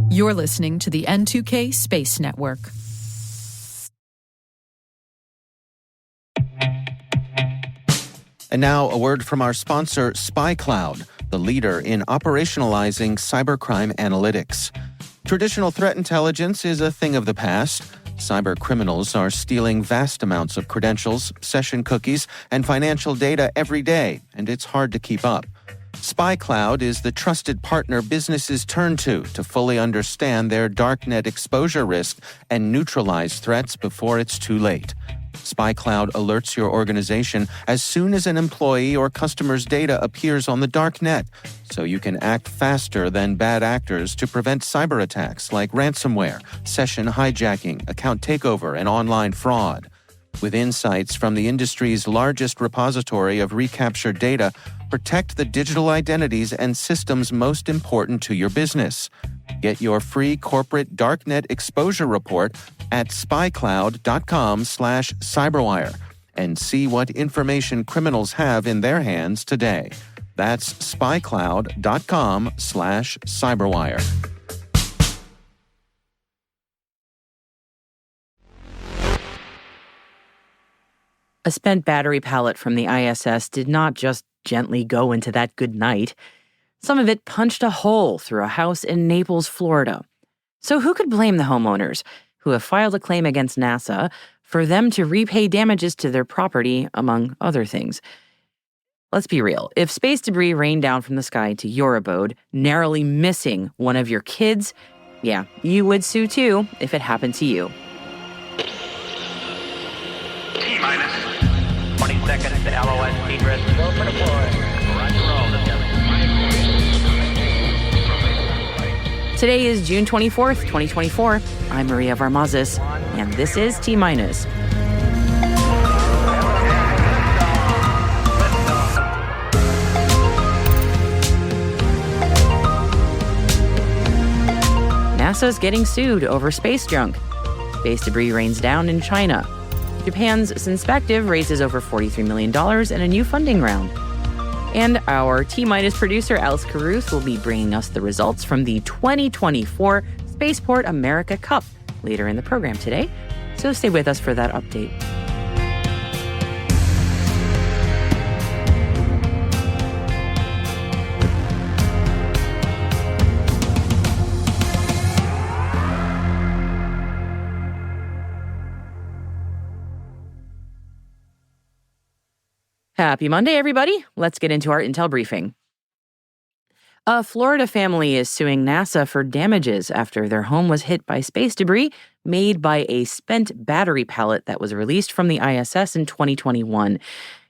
You're listening to the N2K Space Network. And now a word from our sponsor, SpyCloud, the leader in operationalizing cybercrime analytics. Traditional threat intelligence is a thing of the past. Cyber criminals are stealing vast amounts of credentials, session cookies, and financial data every day, and it's hard to keep up. SpyCloud is the trusted partner businesses turn to fully understand their darknet exposure risk and neutralize threats before it's too late. SpyCloud alerts your organization as soon as an employee or customer's data appears on the darknet, so you can act faster than bad actors to prevent cyber attacks like ransomware, session hijacking, account takeover, and online fraud. With insights from the industry's largest repository of recaptured data, protect the digital identities and systems most important to your business. Get your free corporate darknet exposure report at spycloud.com/cyberwire and see what information criminals have in their hands today. That's spycloud.com/cyberwire. A spent battery pallet from the ISS did not just gently go into that good night. Some of it punched a hole through a house in Naples, Florida. So who could blame the homeowners, who have filed a claim against NASA for them to repay damages to their property, among other things? Let's be real. If space debris rained down from the sky to your abode, narrowly missing one of your kids, yeah, you would sue too if it happened to you. T-minus 20 seconds to LOS speed rest. Go for deploy. Roger roll. Today is June 24th, 2024. I'm Maria Varmazis, and this is T-minus. NASA's getting sued over space junk. Space debris rains down in China. Japan's Synspective raises over $43 million in a new funding round. And our T-minus producer, Alice Carruth, will be bringing us the results from the 2024 Spaceport America Cup later in the program today. So stay with us for that update. Happy Monday, everybody. Let's get into our intel briefing. A Florida family is suing NASA for damages after their home was hit by space debris made by a spent battery pallet that was released from the ISS in 2021.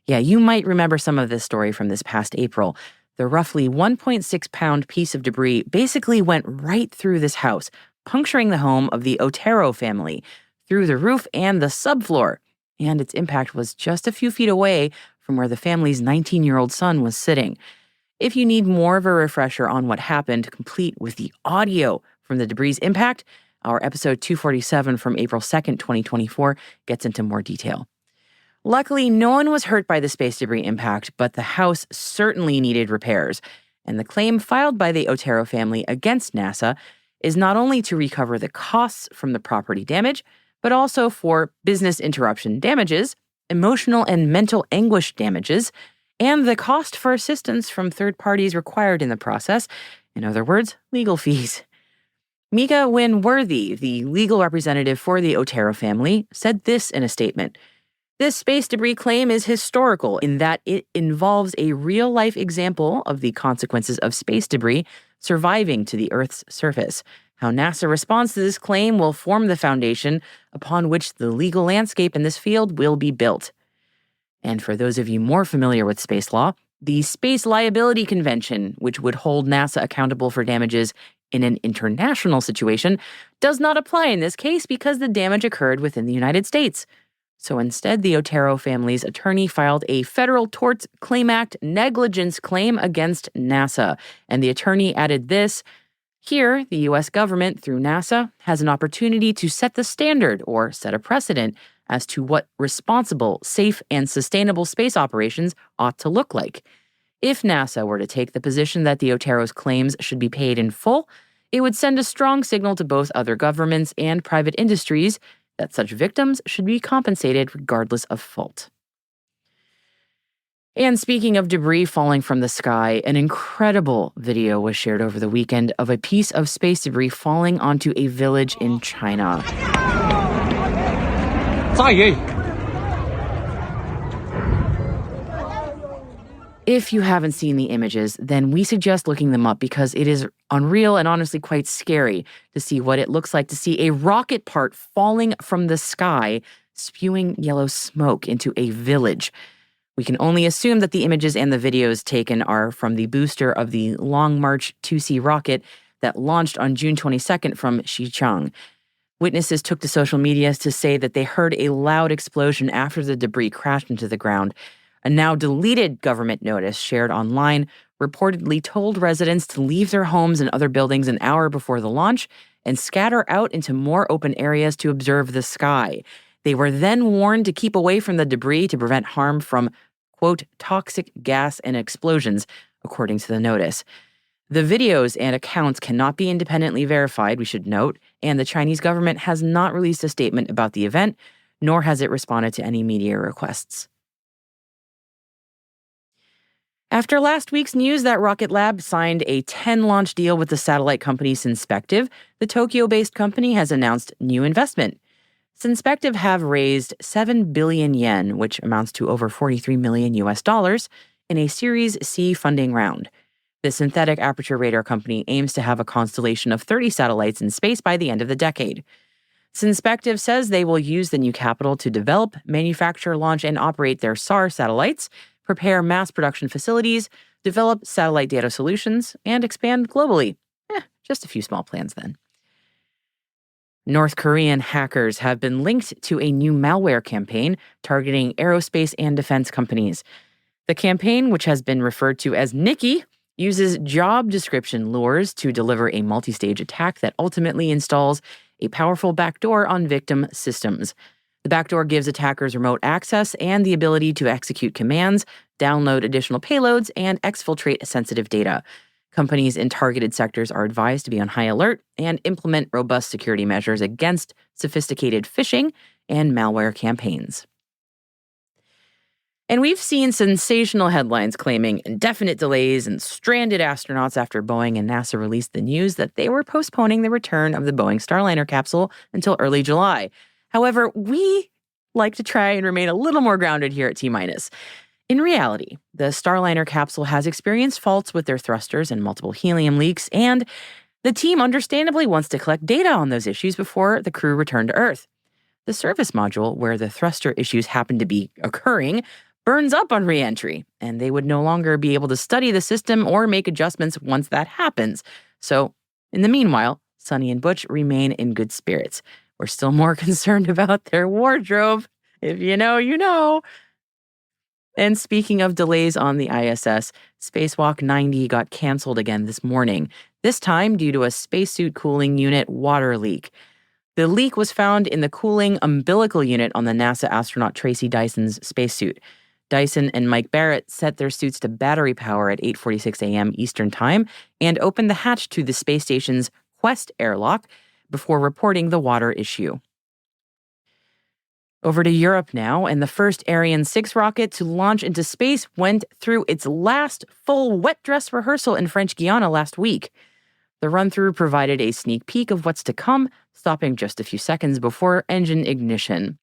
Yeah, you might remember some of this story from this past April. The roughly 1.6-pound piece of debris basically went right through this house, puncturing the home of the Otero family, through the roof and the subfloor. And its impact was just a few feet away from where the family's 19-year-old son was sitting. If you need more of a refresher on what happened, complete with the audio from the debris impact, our episode 247 from April 2nd, 2024 gets into more detail. Luckily, no one was hurt by the space debris impact, but the house certainly needed repairs. And the claim filed by the Otero family against NASA is not only to recover the costs from the property damage, but also for business interruption damages, emotional and mental anguish damages, and the cost for assistance from third parties required in the process. In other words, legal fees. Mika Winworthy, the legal representative for the Otero family, said this in a statement. This space debris claim is historical in that it involves a real-life example of the consequences of space debris surviving to the Earth's surface. How NASA responds to this claim will form the foundation upon which the legal landscape in this field will be built. And for those of you more familiar with space law, the Space Liability Convention, which would hold NASA accountable for damages in an international situation, does not apply in this case because the damage occurred within the United States. So instead, the Otero family's attorney filed a Federal Tort Claim Act negligence claim against NASA. And the attorney added this: here, the U.S. government, through NASA, has an opportunity to set the standard or set a precedent as to what responsible, safe, and sustainable space operations ought to look like. If NASA were to take the position that the Otero's claims should be paid in full, it would send a strong signal to both other governments and private industries that such victims should be compensated regardless of fault. And speaking of debris falling from the sky, an incredible video was shared over the weekend of a piece of space debris falling onto a village in China. If you haven't seen the images, then we suggest looking them up because it is unreal and honestly quite scary to see what it looks like to see a rocket part falling from the sky, spewing yellow smoke into a village. We can only assume that the images and the videos taken are from the booster of the Long March 2C rocket that launched on June 22nd from Xichang. Witnesses took to social media to say that they heard a loud explosion after the debris crashed into the ground. A now deleted government notice shared online reportedly told residents to leave their homes and other buildings an hour before the launch and scatter out into more open areas to observe the sky. They were then warned to keep away from the debris to prevent harm from, quote, toxic gas and explosions, according to the notice. The videos and accounts cannot be independently verified, we should note, and the Chinese government has not released a statement about the event, nor has it responded to any media requests. After last week's news that Rocket Lab signed a 10-launch deal with the satellite company Synspective, the Tokyo-based company has announced new investment. Synspective have raised 7 billion yen, which amounts to over $43 million in a Series C funding round. The synthetic aperture radar company aims to have a constellation of 30 satellites in space by the end of the decade. Synspective says they will use the new capital to develop, manufacture, launch, and operate their SAR satellites, prepare mass production facilities, develop satellite data solutions, and expand globally. Just a few small plans then. North Korean hackers have been linked to a new malware campaign targeting aerospace and defense companies. The campaign, which has been referred to as Nikki, uses job description lures to deliver a multi-stage attack that ultimately installs a powerful backdoor on victim systems. The backdoor gives attackers remote access and the ability to execute commands, download additional payloads, and exfiltrate sensitive data. Companies in targeted sectors are advised to be on high alert and implement robust security measures against sophisticated phishing and malware campaigns. And we've seen sensational headlines claiming indefinite delays and stranded astronauts after Boeing and NASA released the news that they were postponing the return of the Boeing Starliner capsule until early July. However, we like to try and remain a little more grounded here at T-. In reality, the Starliner capsule has experienced faults with their thrusters and multiple helium leaks, and the team understandably wants to collect data on those issues before the crew return to Earth. The service module, where the thruster issues happen to be occurring, burns up on re-entry, and they would no longer be able to study the system or make adjustments once that happens. So, in the meanwhile, Sonny and Butch remain in good spirits. We're still more concerned about their wardrobe. If you know, you know. And speaking of delays on the ISS, Spacewalk 90 got canceled again this morning, this time due to a spacesuit cooling unit water leak. The leak was found in the cooling umbilical unit on the NASA astronaut Tracy Dyson's spacesuit. Dyson and Mike Barrett set their suits to battery power at 8:46 a.m. Eastern Time and opened the hatch to the space station's Quest airlock before reporting the water issue. Over to Europe now, and the first Ariane 6 rocket to launch into space went through its last full wet dress rehearsal in French Guiana last week. The run-through provided a sneak peek of what's to come, stopping just a few seconds before engine ignition.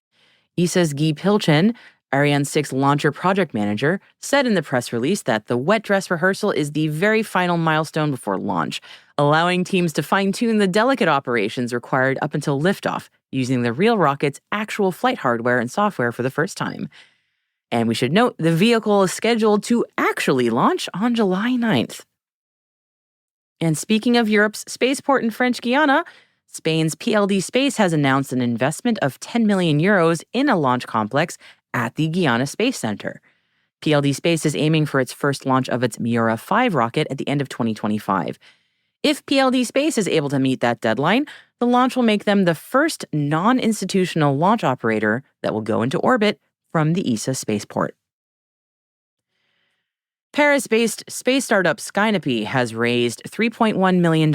ESA's Guy Pilchen, Ariane 6 launcher project manager, said in the press release that the wet dress rehearsal is the very final milestone before launch, allowing teams to fine-tune the delicate operations required up until liftoff, using the real rocket's actual flight hardware and software for the first time. And we should note the vehicle is scheduled to actually launch on July 9th. And speaking of Europe's spaceport in French Guiana, Spain's PLD Space has announced an investment of 10 million euros in a launch complex at the Guiana Space Center. PLD Space is aiming for its first launch of its Miura 5 rocket at the end of 2025. If PLD Space is able to meet that deadline, the launch will make them the first non-institutional launch operator that will go into orbit from the ESA spaceport. Paris-based space startup Skynapy has raised $3.1 million.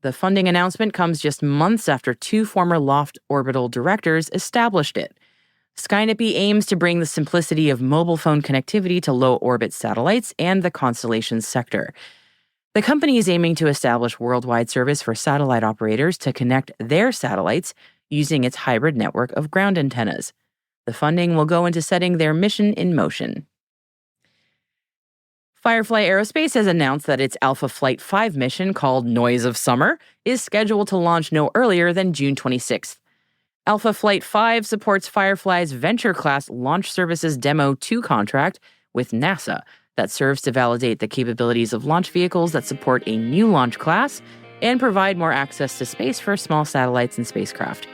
The funding announcement comes just months after two former Loft Orbital directors established it. Skynapy aims to bring the simplicity of mobile phone connectivity to low-orbit satellites and the constellation sector. The company is aiming to establish worldwide service for satellite operators to connect their satellites using its hybrid network of ground antennas. The funding will go into setting their mission in motion. Firefly Aerospace has announced that its Alpha Flight 5 mission, called Noise of Summer, is scheduled to launch no earlier than June 26th. Alpha Flight 5 supports Firefly's Venture-class Launch Services Demo 2 contract with NASA that serves to validate the capabilities of launch vehicles that support a new launch class and provide more access to space for small satellites and spacecraft.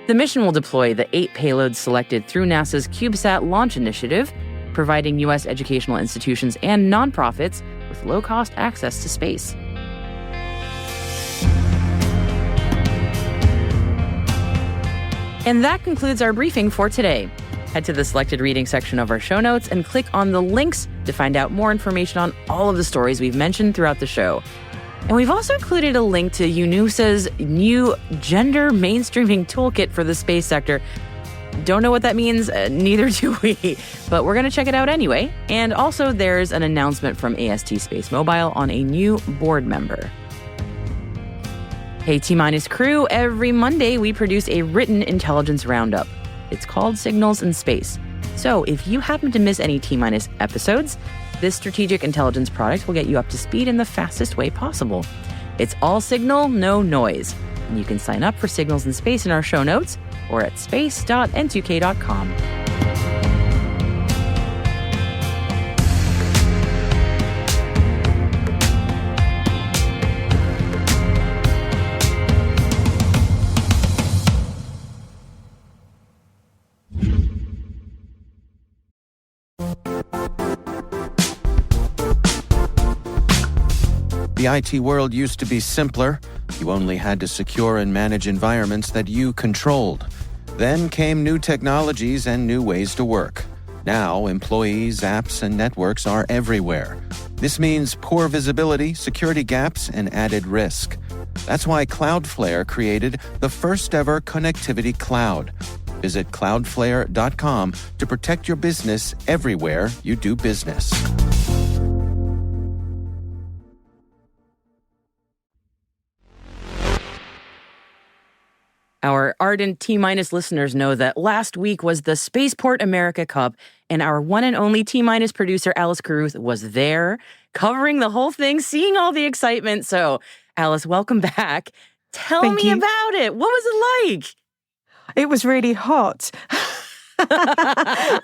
The mission will deploy the 8 payloads selected through NASA's CubeSat launch initiative, providing U.S. educational institutions and nonprofits with low-cost access to space. And that concludes our briefing for today. Head to the selected reading section of our show notes and click on the links to find out more information on all of the stories we've mentioned throughout the show. And we've also included a link to UNUSA's new gender mainstreaming toolkit for the space sector. Don't know what that means, neither do we, but we're going to check it out anyway. And also there's an announcement from AST Space Mobile on a new board member. Hey T-Minus crew, every Monday we produce a written intelligence roundup. It's called Signals in Space. So if you happen to miss any T-Minus episodes, this strategic intelligence product will get you up to speed in the fastest way possible. It's all signal, no noise. And you can sign up for Signals in Space in our show notes or at space.n2k.com. The IT world used to be simpler. You only had to secure and manage environments that you controlled. Then came new technologies and new ways to work. Now, employees, apps, and networks are everywhere. This means poor visibility, security gaps, and added risk. That's why Cloudflare created the first-ever connectivity cloud. Visit cloudflare.com to protect your business everywhere you do business. Our ardent T-Minus listeners know that last week was the Spaceport America Cup, and our one and only T-Minus producer, Alice Carruth, was there, covering the whole thing, seeing all the excitement. So, Alice, welcome back. Tell me about it. What was it like? It was really hot.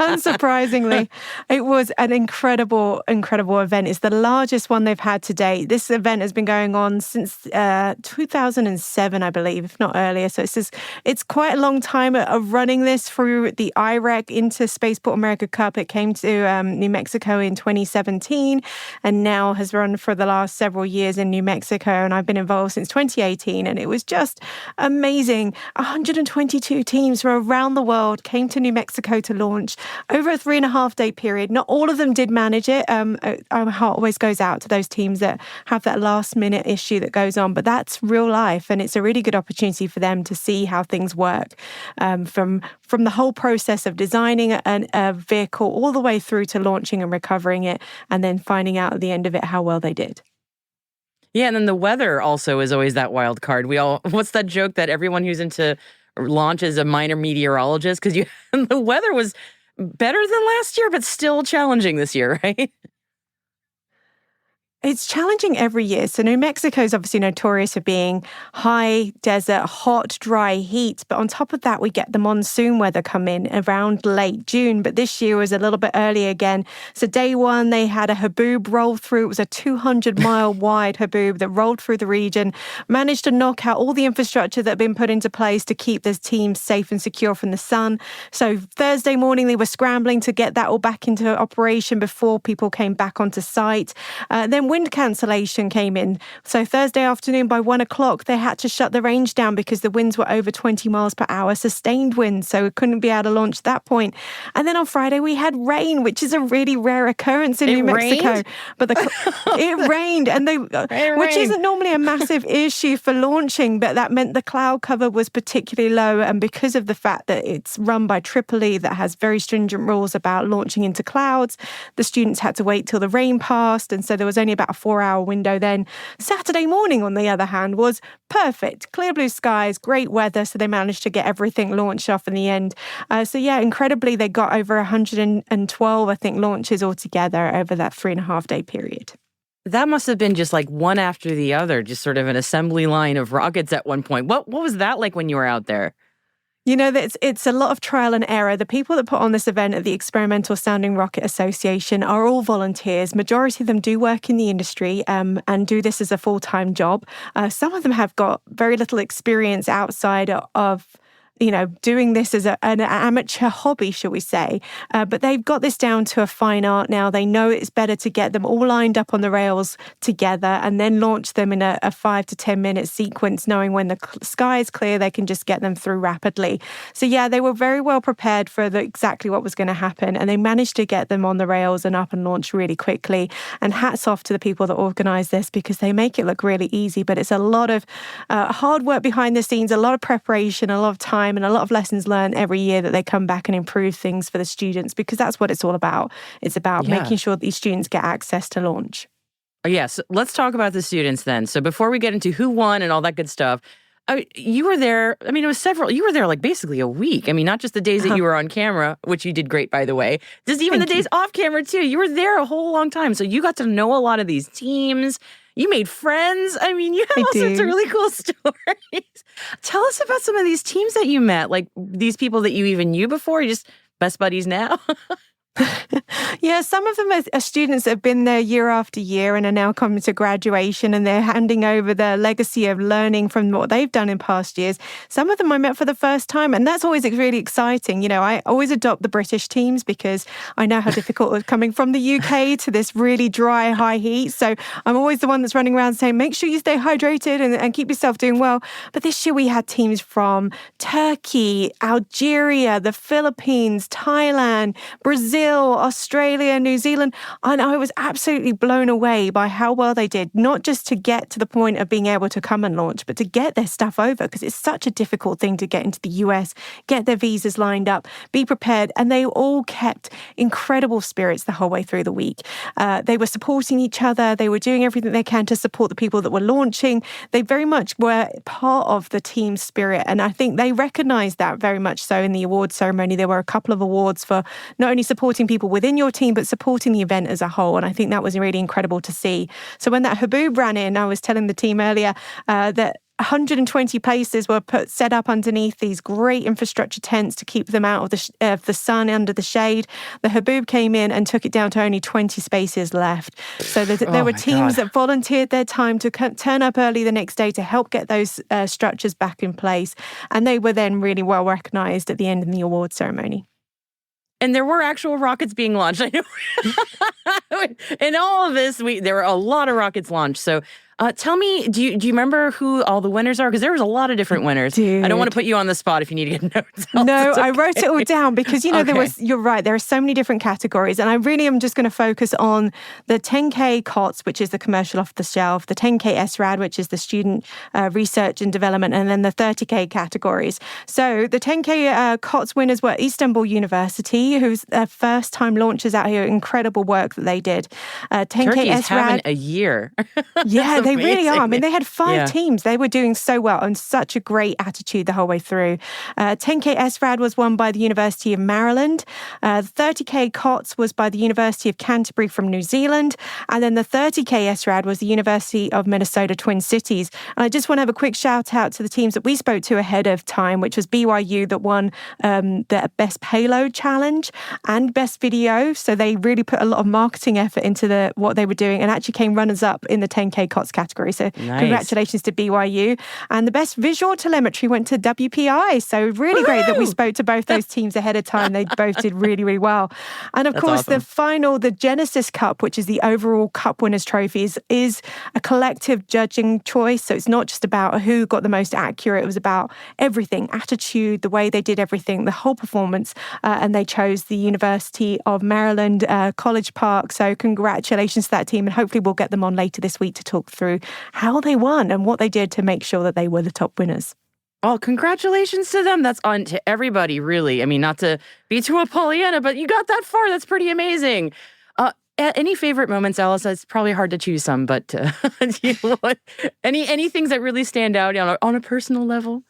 Unsurprisingly, it was an incredible event. It's the largest one they've had to date. This event has been going on since 2007, I believe, if not earlier. So it's quite a long time of running this through the IREC into Spaceport America Cup. It came to New Mexico in 2017 and now has run for the last several years in New Mexico. And I've been involved since 2018. And it was just amazing. 122 teams from around the world came to New Mexico to launch over a 3.5-day period. Not all of them did manage it. Our heart always goes out to those teams that have that last minute issue that goes on, but that's real life, and it's a really good opportunity for them to see how things work from the whole process of designing a vehicle all the way through to launching and recovering it, and then finding out at the end of it how well they did. Yeah, and then the weather also is always that wild card. What's that joke that everyone who's into launch is a minor meteorologist? Because the weather was better than last year, but still challenging this year, right? It's challenging every year. So New Mexico is obviously notorious for being high desert, hot, dry heat. But on top of that, we get the monsoon weather come in around late June. But this year was a little bit early again. So day one, they had a haboob roll through. It was a 200-mile wide haboob that rolled through the region, managed to knock out all the infrastructure that had been put into place to keep this team safe and secure from the sun. So Thursday morning, they were scrambling to get that all back into operation before people came back onto site. Then then wind cancellation came in. So Thursday afternoon by 1 o'clock, they had to shut the range down because the winds were over 20 miles per hour, sustained winds. So we couldn't be able to launch at that point. And then on Friday, we had rain, which is a really rare occurrence in New Mexico. But it rained, and which isn't normally a massive issue for launching, but that meant the cloud cover was particularly low. And because of the fact that it's run by Tripoli, that has very stringent rules about launching into clouds, the students had to wait till the rain passed, and so there was only about a 4-hour window then. Saturday morning, on the other hand, was perfect. Clear blue skies, great weather, so they managed to get everything launched off in the end. Incredibly, they got over 112, I think, launches altogether over that 3.5-day period. That must have been just like one after the other, just sort of an assembly line of rockets at one point. What was that like when you were out there? You know, it's a lot of trial and error. The people that put on this event at the Experimental Sounding Rocket Association are all volunteers. Majority of them do work in the industry and do this as a full-time job. Some of them have got very little experience outside of doing this as an amateur hobby, shall we say. But they've got this down to a fine art now. They know it's better to get them all lined up on the rails together and then launch them in a 5 to 10 minute sequence, knowing when the sky is clear, they can just get them through rapidly. So yeah, they were very well prepared for exactly what was going to happen. And they managed to get them on the rails and up and launch really quickly. And hats off to the people that organize this, because they make it look really easy. But it's a lot of hard work behind the scenes, a lot of preparation, a lot of time, and a lot of lessons learned every year that they come back and improve things for the students, because that's what it's all about. It's about making sure that these students get access to launch. Yes, let's talk about the students then. So before we get into who won and all that good stuff, you were there, it was you were there like basically a week. Not just the days that you were on camera, which you did great, by the way, just even the days off camera too. You were there a whole long time. So you got to know a lot of these teams. You made friends. You have all sorts of really cool stories. Tell us about some of these teams that you met, like these people that you even knew before, you just best buddies now. Yeah, some of them are students that have been there year after year and are now coming to graduation, and they're handing over their legacy of learning from what they've done in past years. Some of them I met for the first time, and that's always really exciting. I always adopt the British teams because I know how difficult it was coming from the UK to this really dry, high heat. So I'm always the one that's running around saying, make sure you stay hydrated and keep yourself doing well. But this year we had teams from Turkey, Algeria, the Philippines, Thailand, Brazil, Australia, New Zealand, and I was absolutely blown away by how well they did, not just to get to the point of being able to come and launch, but to get their stuff over, because it's such a difficult thing to get into the US, get their visas lined up, be prepared, and they all kept incredible spirits the whole way through the week. They were supporting each other, they were doing everything they can to support the people that were launching. They very much were part of the team spirit, and I think they recognized that very much so in the awards ceremony. There were a couple of awards for not only supporting people within your team, but supporting the event as a whole. And I think that was really incredible to see. So when that Haboob ran in, I was telling the team earlier that 120 places were set up underneath these great infrastructure tents to keep them out of the sun, under the shade. The Haboob came in and took it down to only 20 spaces left. So there were teams that volunteered their time to turn up early the next day to help get those structures back in place. And they were then really well recognized at the end of the award ceremony. And there were actual rockets being launched. I know. In all of this, there were a lot of rockets launched. So tell me, do you remember who all the winners are? Because there was a lot of different winners. Dude. I don't want to put you on the spot if you need to get notes. No, okay. I wrote it all down because, you're right, there are so many different categories. And I really am just going to focus on the 10K COTS, which is the commercial off the shelf, the 10K SRAD, which is the student research and development, and then the 30K categories. So the 10K COTS winners were Istanbul University, who's their first time launchers out here. Incredible work that they did. 10K Turkey's SRAD. having a year. Yeah, they really are. They had 5 teams. They were doing so well and such a great attitude the whole way through. 10K SRAD was won by the University of Maryland. 30K COTS was by the University of Canterbury from New Zealand. And then the 30K SRAD was the University of Minnesota Twin Cities. And I just want to have a quick shout out to the teams that we spoke to ahead of time, which was BYU that won the Best Payload Challenge and Best Video. So they really put a lot of marketing effort into what they were doing and actually came runners up in the 10K COTS category. So Nice. congratulations to BYU. And the best visual telemetry went to WPI. So really great that we spoke to both those teams ahead of time. They both did really, really well. And of That's course, awesome. the final, the Genesis Cup, which is the overall Cup winners' trophies, is a collective judging choice. So it's not just about who got the most accurate. It was about everything, attitude, the way they did everything, the whole performance. And they chose the University of Maryland College Park. So congratulations to that team. And hopefully we'll get them on later this week to talk through how they won and what they did to make sure that they were the top winners. Oh, congratulations to them. That's on to everybody, really. I mean, not to be too a Pollyanna, but you got that far. That's pretty amazing. Any favorite moments, Alice? It's probably hard to choose some, but any things that really stand out on a personal level?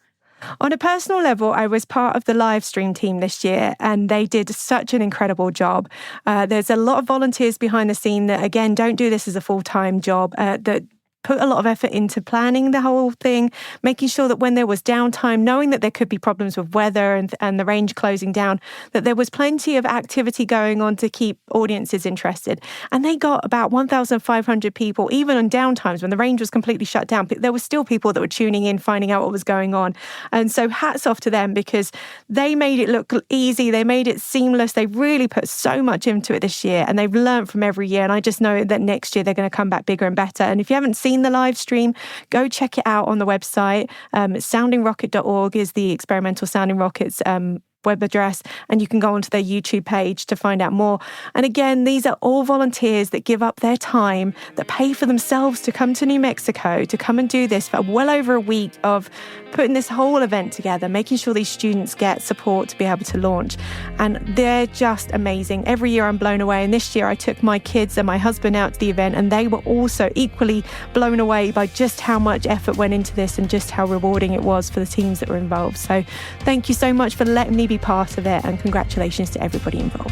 On a personal level, I was part of the live stream team this year, and they did such an incredible job. There's a lot of volunteers behind the scene that, again, don't do this as a full-time job, that put a lot of effort into planning the whole thing, making sure that when there was downtime, knowing that there could be problems with weather and the range closing down, that there was plenty of activity going on to keep audiences interested. And they got about 1,500 people, even on downtimes when the range was completely shut down. There were still people that were tuning in, finding out what was going on. And so hats off to them, because they made it look easy. They made it seamless. They really put so much into it this year, and they've learned from every year. And I just know that next year they're going to come back bigger and better. And if you haven't seen the live stream, go check it out on the website. Soundingrocket.org is the Experimental Sounding Rockets web address, and you can go onto their YouTube page to find out more. And again, these are all volunteers that give up their time, that pay for themselves to come to New Mexico, to come and do this for well over a week of putting this whole event together, making sure these students get support to be able to launch. And they're just amazing. Every year I'm blown away. And this year I took my kids and my husband out to the event, and they were also equally blown away by just how much effort went into this and just how rewarding it was for the teams that were involved. So thank you so much for letting me be part of it, and congratulations to everybody involved.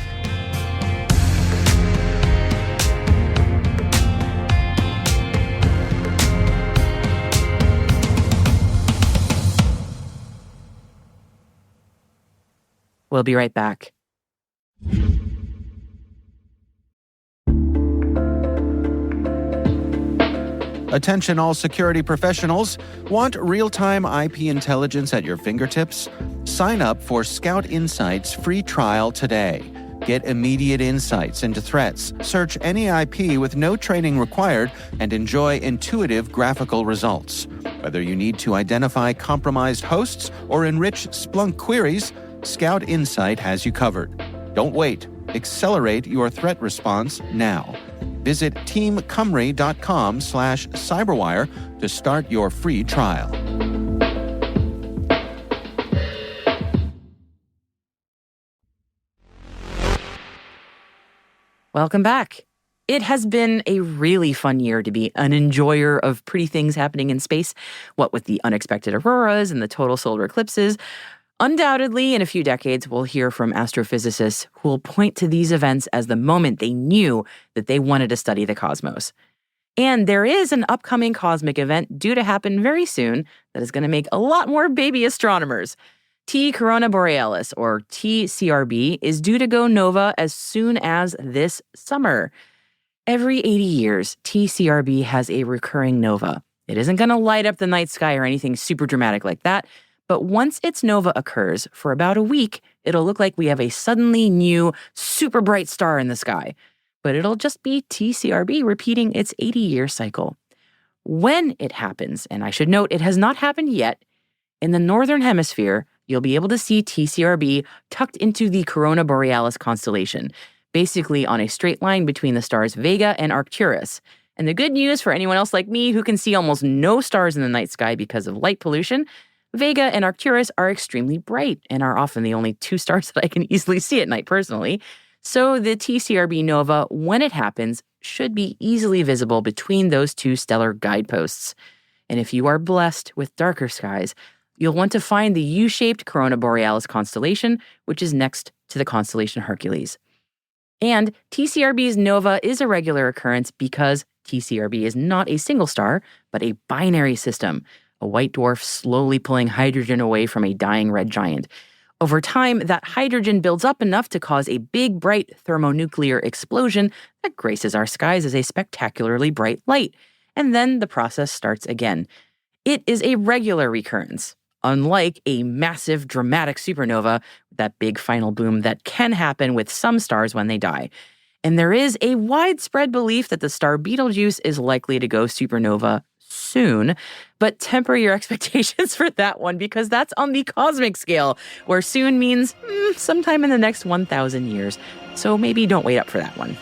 We'll be right back. Attention all security professionals. Want real-time IP intelligence at your fingertips? Sign up for Scout Insight's free trial today. Get immediate insights into threats, search any IP with no training required, and enjoy intuitive graphical results. Whether you need to identify compromised hosts or enrich Splunk queries, Scout Insight has you covered. Don't wait. Accelerate your threat response now. Visit teamcumry.com/cyberwire to start your free trial. Welcome back. It has been a really fun year to be an enjoyer of pretty things happening in space, what with the unexpected auroras and the total solar eclipses. Undoubtedly, in a few decades, we'll hear from astrophysicists who will point to these events as the moment they knew that they wanted to study the cosmos. And there is an upcoming cosmic event due to happen very soon that is going to make a lot more baby astronomers. T Corona Borealis, or TCRB, is due to go nova as soon as this summer. Every 80 years, TCRB has a recurring nova. It isn't going to light up the night sky or anything super dramatic like that, but once its nova occurs, for about a week, it'll look like we have a suddenly new, super bright star in the sky. But it'll just be TCRB repeating its 80-year cycle. When it happens, and I should note it has not happened yet, in the northern hemisphere, you'll be able to see TCRB tucked into the Corona Borealis constellation, basically on a straight line between the stars Vega and Arcturus. And the good news for anyone else like me who can see almost no stars in the night sky because of light pollution, Vega and Arcturus are extremely bright and are often the only two stars that I can easily see at night personally. So the TCRB nova, when it happens, should be easily visible between those two stellar guideposts. And if you are blessed with darker skies, you'll want to find the U-shaped Corona Borealis constellation, which is next to the constellation Hercules. And TCRB's nova is a regular occurrence because TCRB is not a single star, but a binary system, a white dwarf slowly pulling hydrogen away from a dying red giant. Over time, that hydrogen builds up enough to cause a big, bright thermonuclear explosion that graces our skies as a spectacularly bright light. and then the process starts again. It is a regular recurrence, unlike a massive, dramatic supernova, that big final boom that can happen with some stars when they die. And there is a widespread belief that the star Betelgeuse is likely to go supernova soon, but temper your expectations for that one because that's on the cosmic scale, where soon means sometime in the next 1,000 years. So maybe don't wait up for that one.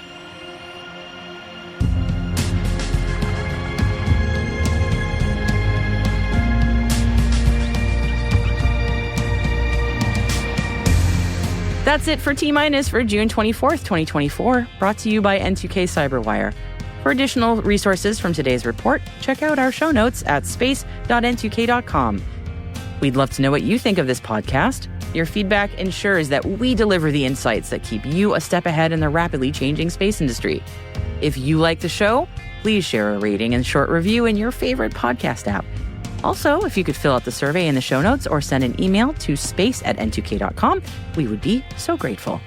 That's it for T-Minus for June 24th, 2024, brought to you by N2K Cyberwire. For additional resources from today's report, check out our show notes at space.n2k.com. We'd love to know what you think of this podcast. Your feedback ensures that we deliver the insights that keep you a step ahead in the rapidly changing space industry. If you like the show, please share a rating and short review in your favorite podcast app. Also, if you could fill out the survey in the show notes or send an email to space@n2k.com, we would be so grateful.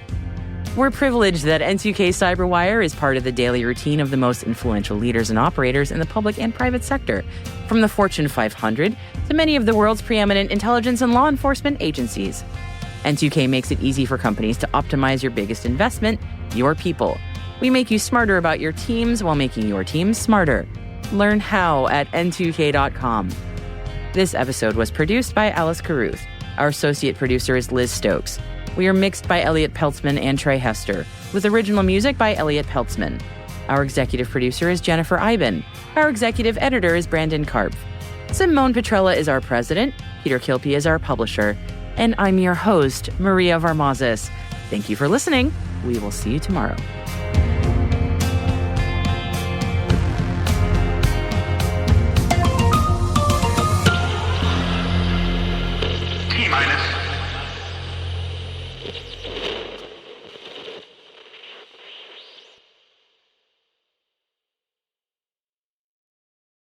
We're privileged that N2K Cyberwire is part of the daily routine of the most influential leaders and operators in the public and private sector, from the Fortune 500 to many of the world's preeminent intelligence and law enforcement agencies. N2K makes it easy for companies to optimize your biggest investment, your people. We make you smarter about your teams while making your teams smarter. Learn how at n2k.com. This episode was produced by Alice Carruth. Our associate producer is Liz Stokes. We are mixed by Elliot Peltzman and Trey Hester, with original music by Elliot Peltzman. Our executive producer is Jennifer Iben. Our executive editor is Brandon Karpf. Simone Petrella is our president. Peter Kilpie is our publisher. And I'm your host, Maria Varmazis. Thank you for listening. We will see you tomorrow. T-minus